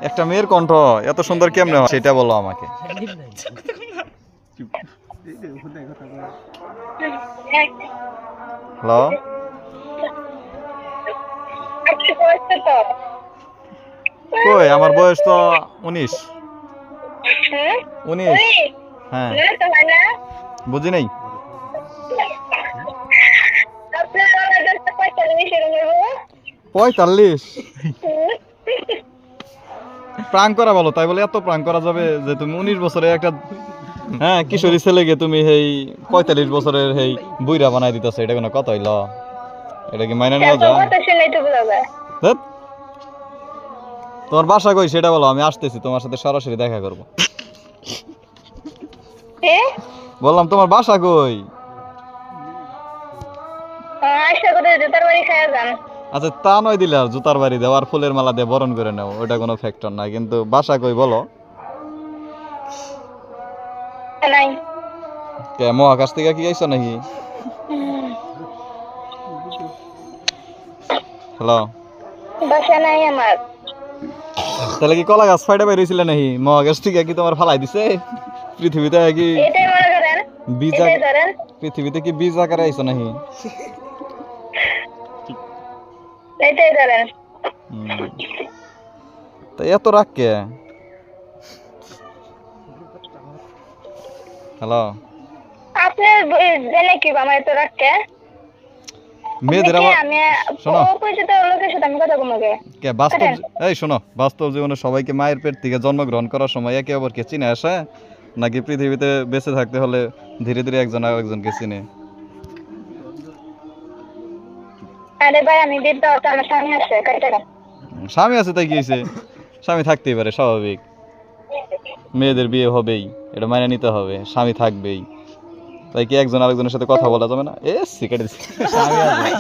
একটা মেয়ের কণ্ঠ এত সুন্দর কেমনে হয় সেটা বলো আমাকে। হ্যালো, কই আমার বয়স তো 19। 19? হ্যাঁ, বুঝি নাই। পঁয়তাল্লিশ? প্রাং করা বলো, তাই বলে এত প্রাং করা যাবে যে তুমি 19 বছরের একটা হ্যাঁ কিশোরী ছেলেকে তুমি এই 45 বছরের এই বুইরা বানাই দিতেছো, এটা কোনো কথা হইল? এটা কি মাইনা নেওয়া যায়? ধ্যাৎ, তোমার বাসা কই সেটা বলো, আমি আসতেছি তোমার সাথে সরাসরি দেখা করব। বললাম তোমার বাসা কই? আচ্ছা তা নয় দিলে আর জুতার বাড়ি দেওয়ার ফুলের মালা দিয়ে বরণ করে নাও, ওইটা কোনো ফ্যাক্টর না, কিন্তু বাসা কই বলো। কে মহাকাশ থেকে কি আইছো নাকি? হ্যালো, বাসা নাই আমার। তাহলে কি কলা গাছ ফাইডা বেরিয়েছিলে নাকি? মহাকাশ থেকে কি তোমার ফালাই দিছে? পৃথিবীতে কি এটাই মনে করেন, বীজ এটাই ধরেন। পৃথিবীতে কি বীজ আকারে আইছো নাকি? এটাই ধরেন। তা এত রাগ কে? হ্যালো, আপনার জেনে কি আমার এত রাখতে? মেয়েদের আবার শোনো, অপরিচিত লোকের সাথে আমি কথা বলবো কে বাস্তব এই শোনো, বাস্তব জীবনে সবাইকে মায়ের পেট থেকে জন্মগ্রহণ করার সময় একে অপরকে চিনে আসে, নাকি পৃথিবীতে বেঁচে থাকতে হলে ধীরে ধীরে একজন আরেকজনকে চিনে? আরে ভাই আমি বিদ্য তো আমার স্বামী আছে কাইটা। স্বামী আছে তাই কি হয়েছে? স্বামী থাকতেই পারে, স্বাভাবিক। মেয়েদের বিয়ে হবেই, এটা মাইনে নিতে হবে, স্বামী থাকবেই। তাই কি একজন আরেকজনের সাথে কথা বলা যাবে না? এ সিগারেট স্বামী আছে।